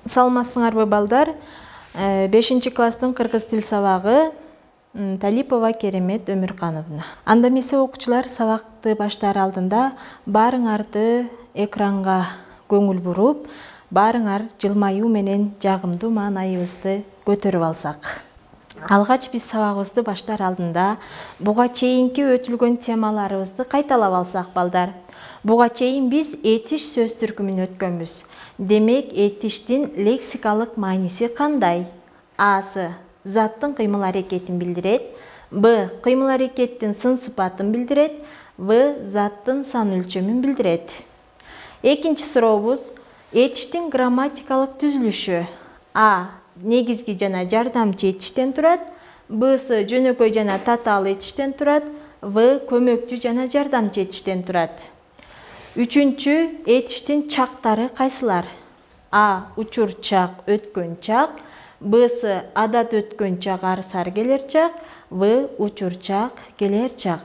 Саламатсыңарбы балдар? 5-класстын кыргыз тил сабагы Талипова Керемет Өмүркановна. Анда эмесе окуучулар сабакты баштаар алдында баарыңарды экранга көңүл буруп, баарыңар жылмаюу менен жагымдуу маанайыбызды көтөрүп алсак. Алгач биз сабагыбызды баштаар алдында буга чейинки өтүлгөн темаларыбызды кайталап алсак балдар. Буга чейин биз этиш сөз түркүмүн өткөнбүз. Демек, этиштин лексикалык мааниси кандай? Асы заттын кыймыл аракетин билдирет, Б кыймыл аракеттин сын сыпатын билдирет, В заттын сан өлчөмүн билдирет. Экинчи сурообуз этиштин грамматикалык түзүлүшү. А негизги жана жардамчы этиштен турат, Бсы жөнөкөй жана татаал этиштен турат, В көмөкчү жана жардамчы этиштен турат. Үчүнчү этиштин чактары кайсылар? А учур чак, өткөн чак, Бсы адат өткөн чак, арсар келер чак, В учур чак, келер чак.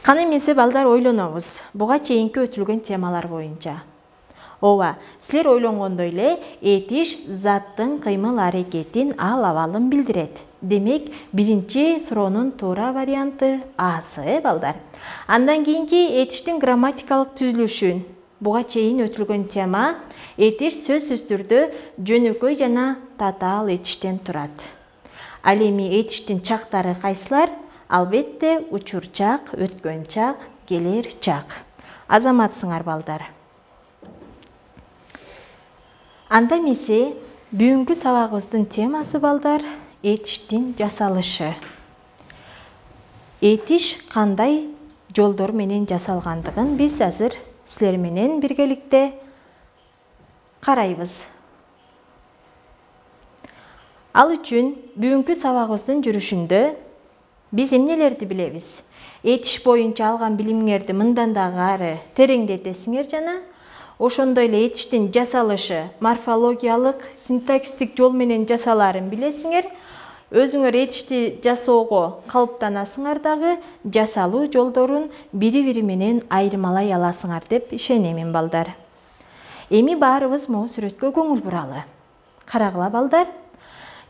Кана эмесе балдар ойлонобуз. Буга чейинки өтүлгөн темалар боюнча. Ооба, силер ойлонгондой эле этиш заттын кыймыл аракетин ал абалын билдирет. Демек, биринчи суроонун туура варианты Асы, балдар. Андан кийинки этиштин грамматикалык түзүлүшүн. Буга чейин өтүлгөн тема этиш сөзсүз түрдө жөнөкөй жана татаал этиштен турат. Ал эми этиштин чактары кайсылар? Албетте учур чак, өткөн чак, келер чак. Азаматсыңар балдар. Анда эмесе бүгүнкү сабагыбыздын темасы балдар этиштин жасалышы. Этиш кандай жолдор менен жасалгандыгын биз азыр силер менен биргеликте карайбыз. Ал үчүн бүгүнкү сабагыбыздын жүрүшүндө биз эмнелерди билебиз? Этиш боюнча алган билимиңерди мындан дагы ары тереңдетесиңер жана ошондой эле этиштин жасалышы, морфологиялык, синтаксистик жол менен жасалаарын билесиңер. Өзүңөр этишти жасоого калыптанасыңар дагы, жасалуу жолдорун бири-бири менен айырмалай аласыңар деп ишенемин балдар. Эми баарыбыз могу сүрөткө көңүл буралы. Карагыла балдар.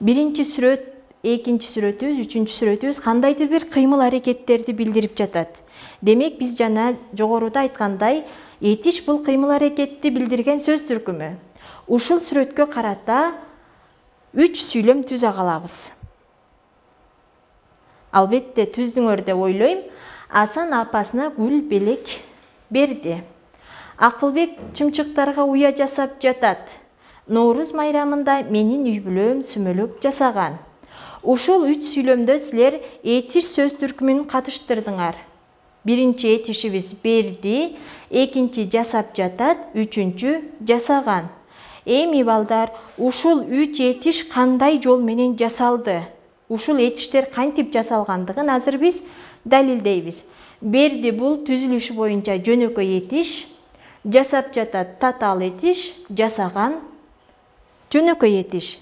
Биринчи сүрөт, экинчи сүрөтүбүз, үчүнчү сүрөтүбүз кандайдыр бир кыймыл аракеттерди билдирип жатат. Демек, биз жана жогоруда айткандай, этиш бул кыймыл аракетти билдирген сөз түркүмү. Ушул сүрөткө карата 3 сүйлөм түзө калабыз. Албетте түздүңөр деп ойлойм. Асан апасына гүл белек берди. Акылбек чымчыктарга уя жасап жатат. Нооруз майрамында менин үй бүлөм сүмөлөк жасаган. Ушул 3 сүйлөмдө силер этиш сөз түркүмүн катыштырдыңар. Биринчи этишибиз берди, экинчи жасап жатат, үчүнчү жасаган. Эми балдар, ушул 3 этиш кандай жол менен жасалды? Ушул этиштер кантип жасалгандыгын азыр биз далилдейбиз. Берди бул түзүлүшү боюнча жөнөкөй этиш, жасап жатат татаал этиш, жасаган жөнөкөй этиш.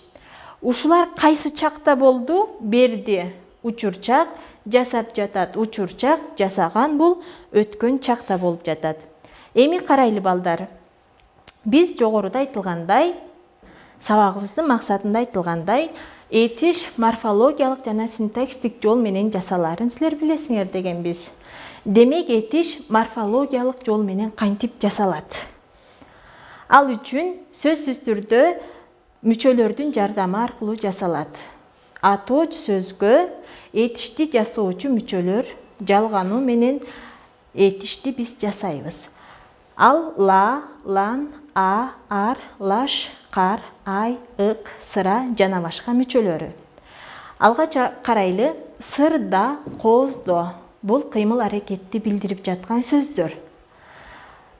Ушулар кайсы чакта болду? Берди учур чак, жасап жатат учур чак, жасаган бул өткөн чакта болуп жатат. Эми карайлы балдар. Биз жогоруда айтылгандай, сабагыбыздын максатында айтылгандай, этиш морфологиялык жана синтаксистик жол менен жасалаарын силер билесиңер дегенбиз. Демек, этиш морфологиялык жол менен кантип жасалат? Ал үчүн сөзсүз түрдө мүчөлөрдүн жардамы аркылуу жасалат. Атооч сөзгө этишти жасоочу мүчөлөр жалгануу менен этишти биз жасайбыз. Ал ла, лан, а, ар, лаш, кар, ай, ык, сыра жана башка мүчөлөрү. Алга карайлы, сырда, кооздо бул кыймыл аракетти билдирип жаткан сөздөр.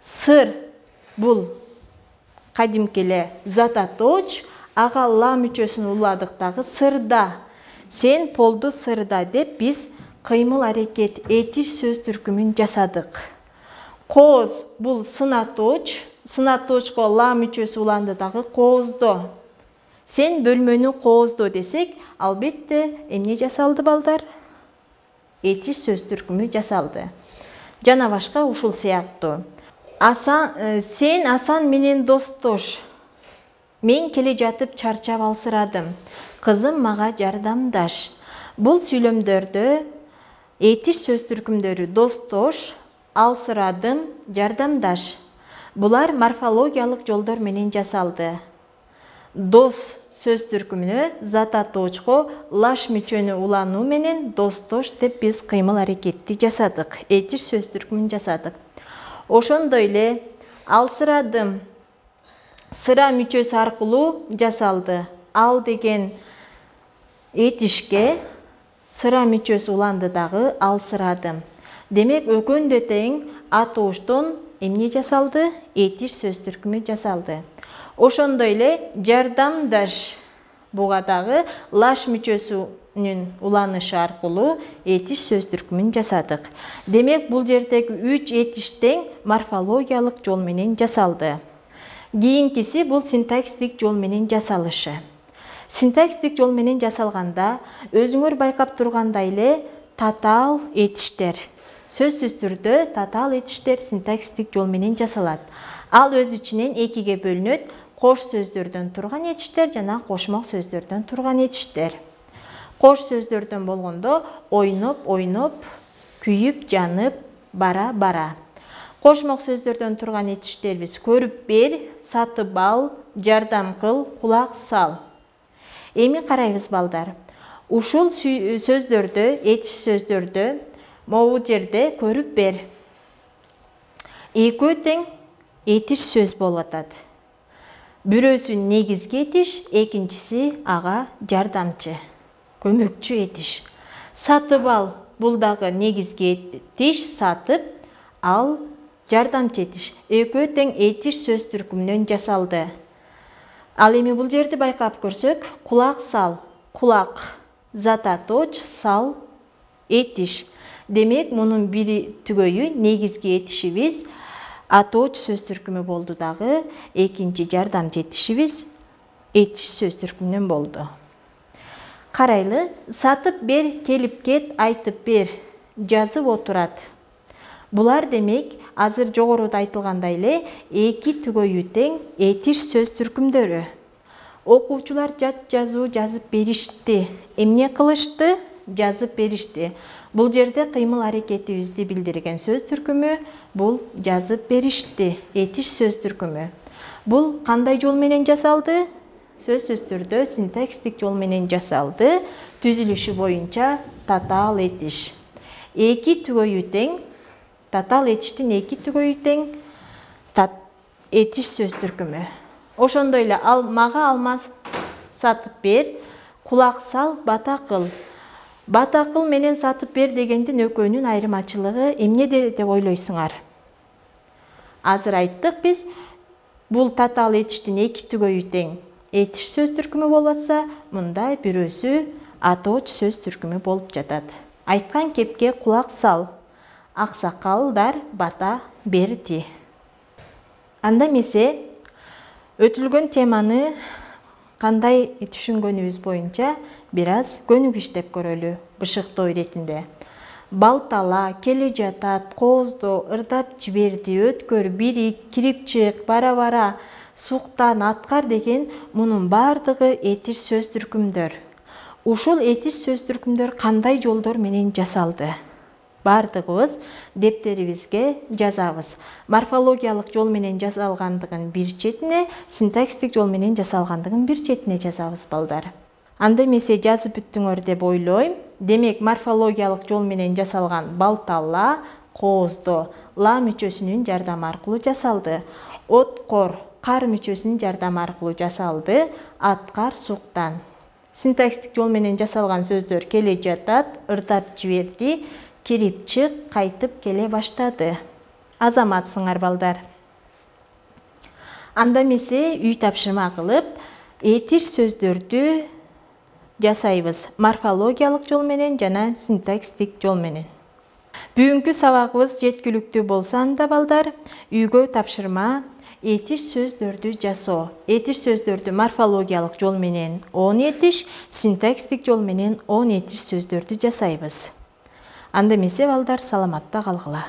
Сыр бул кадимки эле зат атооч, ага ла мүчөсүн уладык дагы сырда. Сен полду сырда деп биз кыймыл аракет этиш сөз түркүмүн жасадык. Кооз бул сын атооч, сын атоочко ла мүчөсү уланды дагы кооздо. Сен бөлмөнү кооздо десек, албетте эмне жасалды балдар? Этиш сөз түркүмү жасалды. Жана башка ушул сыяктуу. Сен Асан менен достош. Мен келе жатып чарчап алсырадым. Кызым мага жардамдаш. Бул сүйлөмдөрдө этиш сөз түркүмдөрү достош, алсырадым, жардамдаш. Булар морфологиялык жолдор менен жасалды. Дос сөз түркүмүнө зататочко лаш мүчөнү улануу менен достош деп биз кыймыл аракетти жасадык. Этиш сөз түркүмүн жасадык. Ошондой эле алсырадым сыра мүчөсү аркылуу жасалды. Ал деген этишке сыра мүчөсү уланды дагы алсырадым. Демек өкөндө тең атооштон эмне жасалды? Этиш сөз түркүмү жасалды. Ошондой эле жардамдаш буга дагы лаш мүчөсүнүн уланышы аркылуу этиш сөз түркүмүн жасадык. Демек бул жердеги 3 этиш тең морфологиялык жол менен жасалды. Кийинкиси бул синтаксистик жол менен жасалышы. Синтаксистик жол менен жасалганда өзүңөр байкап тургандай эле татаал этиштер, сөзсүз түрдө татаал этиштер синтаксистик жол менен жасалат. Ал өз ичинен экиге бөлүнөт: кош сөздөрдөн турган этиштер жана кошмок сөздөрдөн турган этиштер. Кош сөздөрдөн болгондо ойноп, күйүп, жанып, бара. Кошмок сөздөрдөн турган этиштерибиз көрүп бер, сатып ал, жардам кыл, кулак сал. Эми карайбыз балдар. Ушул сөздөрдө, этиш сөздөрдө могу жерде көрүп бер экөө тең этиш сөз болуп атат. Бирөөсү негизги этиш, экинчиси ага жардамчы, көмөкчү этиш. Сатып ал бул дагы негизги этиш, сатып ал жардамчы этиш. Экөө тең этиш сөз түркүмүнөн жасалды. Ал эми бул жерди байкап көрсөк, кулак сал, кулак зататоч, сал этиш. Демек мунун бири түгөйү негизги этишибиз атооч сөз түркүмү болду дагы, экинчи жардамчы этишибиз этиш сөз түркүмүнөн болду. Карайлы, сатып бер, келип кет, айтып бер, жазып отурат. Булар демек азыр жогоруда айтылгандай эле эки түгөйү тең этиш сөз түркүмдөрү. Окуучулар жат жазуу жазып беришти. Эмне кылышты? Жазып беришти. Бул жерде кыймыл аракетибизди билдирген сөз түркүмү бул жазып беришти, этиш сөз түркүмү. Бул кандай жол менен жасалды? Сөзсүз түрдө синтаксистик жол менен жасалды. Түзүлүшү боюнча татаал этиш. Эки түгөйү тең, татаал этиштин эки түгөйү тең этиш сөз түркүмү. Ошондой эле мага алмаз сатып бер, кулак сал, бата кыл. Бата кыл менен сатып бер дегендин экөөнүн айырмачылыгы эмнеде деп ойлойсуңар? Азыр айттык биз, бул татаал этиштин эки түгөйү тең этиш сөз түркүмү болуп атса, мында бирөөсү атооч сөз түркүмү болуп жатат. Айткан кепке кулак сал, аксакалдар бата берди. Анда эмесе өтүлгөн теманы кандай түшүнгөнүбүз боюнча бир аз көнүгүштеп көрөлү бышыктоо иретинде. Балтала, келе жатат, кооздо, ырдап жиберди, өткөр, бирик, кирип чык, бара, суктан, аткар деген мунун бардыгы этиш сөз түркүмдөр. Ушул этиш сөз түркүмдөр кандай жолдор менен жасалды? Бардыгыбыз дептерибизге жазабыз. Морфологиялык жол менен жасалгандыгын бир четине, синтаксистик жол менен жасалгандыгын бир четине жазабыз балдар. Анда эмесе жазып бүттүңөр деп ойлойм. Демек морфологиялык жол менен жасалган балтала, кооздо, ла мүчөсүнүн жардамы аркылуу жасалды. Откор, кар мүчөсүнүн жардамы аркылуу жасалды. Аткар, суктан. Синтаксистик жол менен жасалган сөздөр келе жатат, ырдап жиберди, кирип чык, кайтып келе баштады. Азаматсыңар балдар. Анда эмесе үй тапшырма кылып, этиш сөздөрдү жасайбыз. Морфологиялык жол менен жана синтаксистик жол менен. Бүгүнкү сабагыбыз жеткиликтүү болсо анда балдар, үйгө тапшырма этиш сөздөрдү жасоо. Этиш сөздөрдү морфологиялык жол менен 10 этиш, синтаксистик жол менен 10 этиш сөздөрдү жасайбыз. Анда эмесе балдар саламатта калгыла.